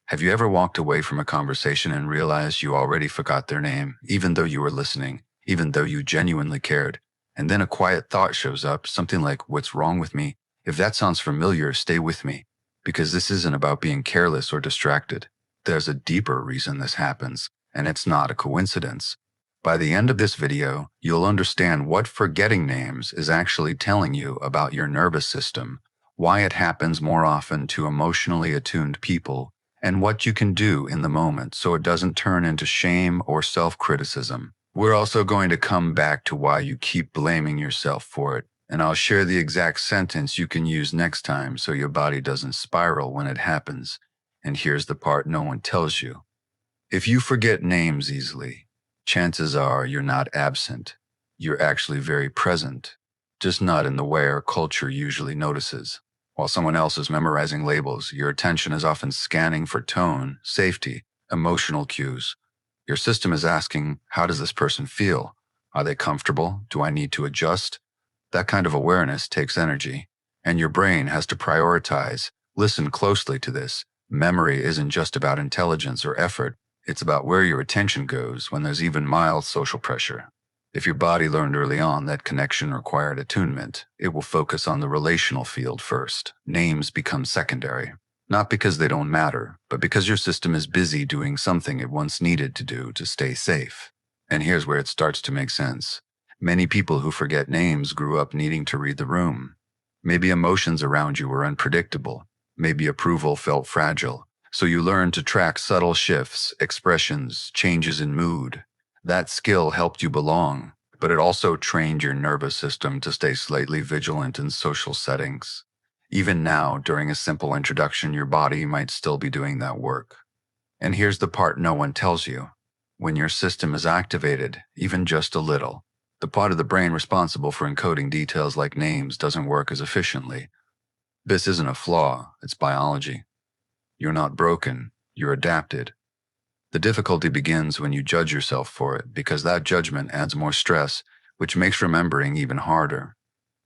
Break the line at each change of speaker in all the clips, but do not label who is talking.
Have you ever walked away from a conversation and realized you already forgot their name, even though you were listening, even though you genuinely cared? And then a quiet thought shows up, something like, "What's wrong with me?" If that sounds familiar, stay with me, because this isn't about being careless or distracted. There's a deeper reason this happens, and it's not a coincidence. By the end of this video, you'll understand what forgetting names is actually telling you about your nervous system, why it happens more often to emotionally attuned people, and what you can do in the moment so it doesn't turn into shame or self-criticism. We're also going to come back to why you keep blaming yourself for it, and I'll share the exact sentence you can use next time so your body doesn't spiral when it happens. And here's the part no one tells you. If you forget names easily, chances are you're not absent. You're actually very present, just not in the way our culture usually notices. While someone else is memorizing labels, your attention is often scanning for tone, safety, emotional cues. Your system is asking, how does this person feel? Are they comfortable? Do I need to adjust? That kind of awareness takes energy, and your brain has to prioritize. Listen closely to this. Memory isn't just about intelligence or effort. It's about where your attention goes when there's even mild social pressure. If your body learned early on that connection required attunement, it will focus on the relational field first. Names become secondary, not because they don't matter, but because your system is busy doing something it once needed to do to stay safe. And here's where it starts to make sense. Many people who forget names grew up needing to read the room. Maybe emotions around you were unpredictable. Maybe approval felt fragile. So you learned to track subtle shifts, expressions, changes in mood. That skill helped you belong, but it also trained your nervous system to stay slightly vigilant in social settings. Even now, during a simple introduction, your body might still be doing that work. And here's the part no one tells you. When your system is activated, even just a little, the part of the brain responsible for encoding details like names doesn't work as efficiently. This isn't a flaw, it's biology. You're not broken, you're adapted. The difficulty begins when you judge yourself for it, because that judgment adds more stress, which makes remembering even harder.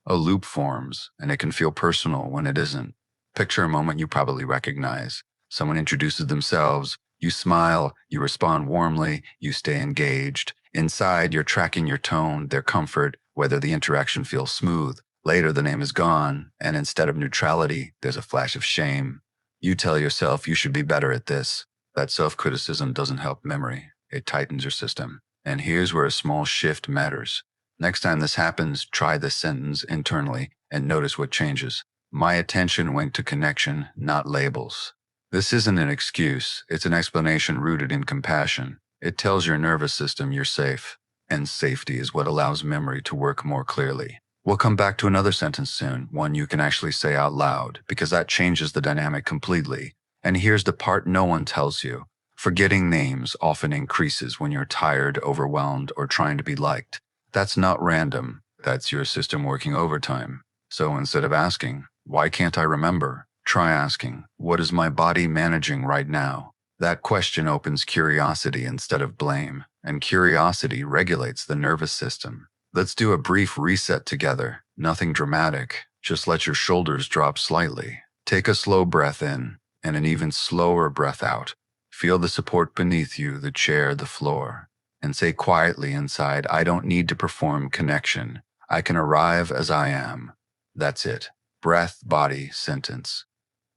A loop forms, and it can feel personal when it isn't. Picture a moment you probably recognize. Someone introduces themselves, you smile, you respond warmly, you stay engaged. Inside, you're tracking your tone, their comfort, whether the interaction feels smooth. Later, the name is gone, and instead of neutrality, there's a flash of shame. You tell yourself you should be better at this. That self-criticism doesn't help memory. It tightens your system. And here's where a small shift matters. Next time this happens, try this sentence internally and notice what changes. My attention went to connection, not labels. This isn't an excuse. It's an explanation rooted in compassion. It tells your nervous system you're safe, and safety is what allows memory to work more clearly. We'll come back to another sentence soon, one you can actually say out loud, because that changes the dynamic completely. And here's the part no one tells you. Forgetting names often increases when you're tired, overwhelmed, or trying to be liked. That's not random. That's your system working overtime. So instead of asking, "Why can't I remember?" try asking, "What is my body managing right now?" That question opens curiosity instead of blame, and curiosity regulates the nervous system. Let's do a brief reset together. Nothing dramatic. Just let your shoulders drop slightly. Take a slow breath in, and an even slower breath out. Feel the support beneath you, the chair, the floor. And say quietly inside, "I don't need to perform connection. I can arrive as I am." That's it. Breath, body, sentence.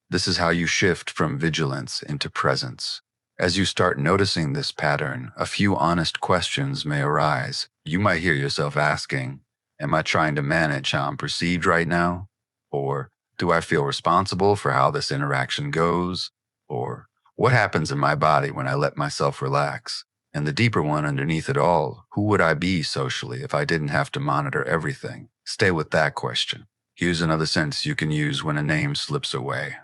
This is how you shift from vigilance into presence. As you start noticing this pattern, a few honest questions may arise. You might hear yourself asking, "Am I trying to manage how I'm perceived right now?" Or, "Do I feel responsible for how this interaction goes?" Or, "What happens in my body when I let myself relax?" And the deeper one underneath it all, who would I be socially if I didn't have to monitor everything? Stay with that question. Here's another sentence you can use when a name slips away.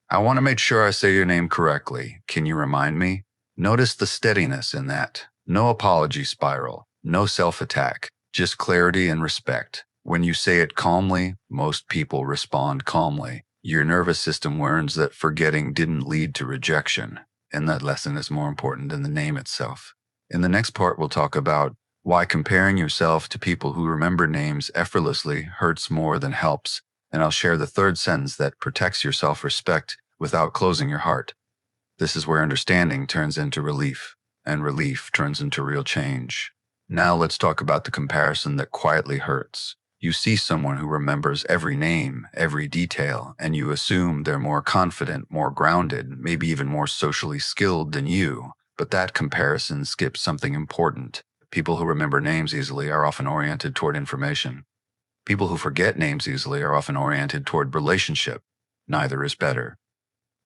"I want to make sure I say your name correctly. Can you remind me?" Notice the steadiness in that. No apology spiral, no self-attack, just clarity and respect. When you say it calmly, most people respond calmly. Your nervous system learns that forgetting didn't lead to rejection, and that lesson is more important than the name itself. In the next part, we'll talk about why comparing yourself to people who remember names effortlessly hurts more than helps, and I'll share the third sentence that protects your self-respect without closing your heart. This is where understanding turns into relief, and relief turns into real change. Now let's talk about the comparison that quietly hurts. You see someone who remembers every name, every detail, and you assume they're more confident, more grounded, maybe even more socially skilled than you. But that comparison skips something important. People who remember names easily are often oriented toward information. People who forget names easily are often oriented toward relationship. Neither is better.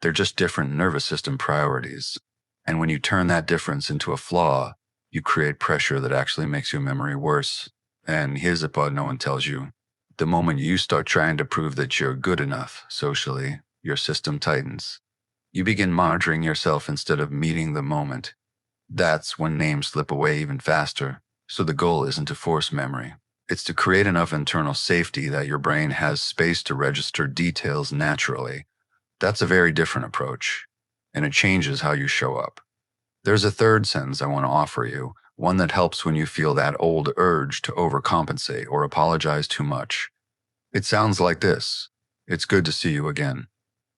They're just different nervous system priorities. And when you turn that difference into a flaw, you create pressure that actually makes your memory worse. And here's the part no one tells you. The moment you start trying to prove that you're good enough socially, your system tightens. You begin monitoring yourself instead of meeting the moment. That's when names slip away even faster. So the goal isn't to force memory. It's to create enough internal safety that your brain has space to register details naturally. That's a very different approach, and it changes how you show up. There's a third sentence I want to offer you, one that helps when you feel that old urge to overcompensate or apologize too much. It sounds like this: "It's good to see you again."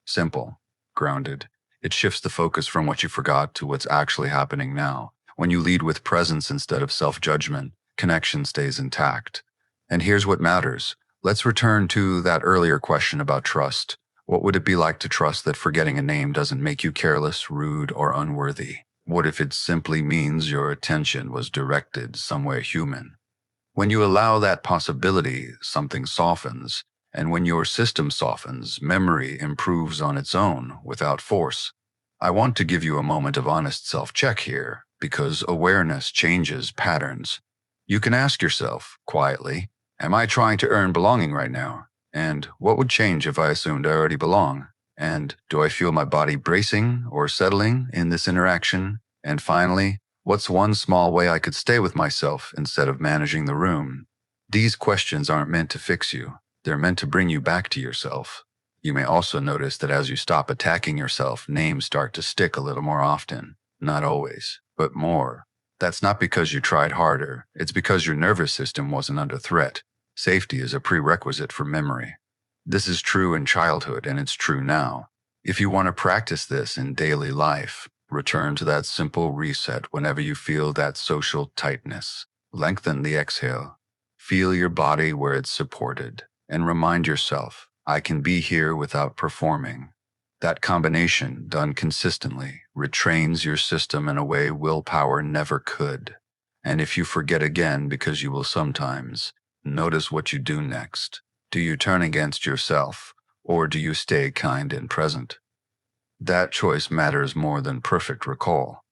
Simple, grounded. It shifts the focus from what you forgot to what's actually happening now. When you lead with presence instead of self-judgment, connection stays intact. And here's what matters. Let's return to that earlier question about trust. What would it be like to trust that forgetting a name doesn't make you careless, rude, or unworthy? What if it simply means your attention was directed somewhere human? When you allow that possibility, something softens. And when your system softens, memory improves on its own, without force. I want to give you a moment of honest self-check here, because awareness changes patterns. You can ask yourself, quietly, am I trying to earn belonging right now? And what would change if I assumed I already belong? And do I feel my body bracing or settling in this interaction? And finally, what's one small way I could stay with myself instead of managing the room? These questions aren't meant to fix you. They're meant to bring you back to yourself. You may also notice that as you stop attacking yourself, names start to stick a little more often. Not always, but more. That's not because you tried harder. It's because your nervous system wasn't under threat. Safety is a prerequisite for memory. This is true in childhood, and it's true now. If you want to practice this in daily life, return to that simple reset whenever you feel that social tightness. Lengthen the exhale. Feel your body where it's supported. And remind yourself, I can be here without performing. That combination, done consistently, retrains your system in a way willpower never could. And if you forget again, because you will sometimes, notice what you do next. Do you turn against yourself, or do you stay kind and present? That choice matters more than perfect recall.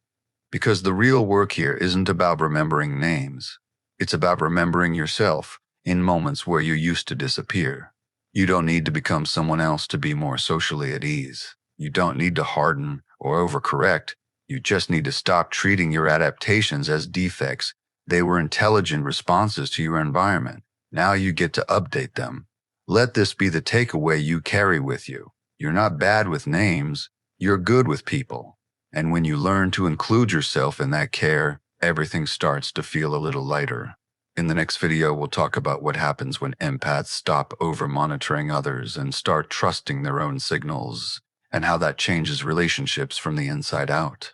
Because the real work here isn't about remembering names. It's about remembering yourself in moments where you used to disappear. You don't need to become someone else to be more socially at ease. You don't need to harden or overcorrect. You just need to stop treating your adaptations as defects. They were intelligent responses to your environment. Now you get to update them. Let this be the takeaway you carry with you. You're not bad with names. You're good with people. And when you learn to include yourself in that care, everything starts to feel a little lighter. In the next video, we'll talk about what happens when empaths stop over-monitoring others and start trusting their own signals, and how that changes relationships from the inside out.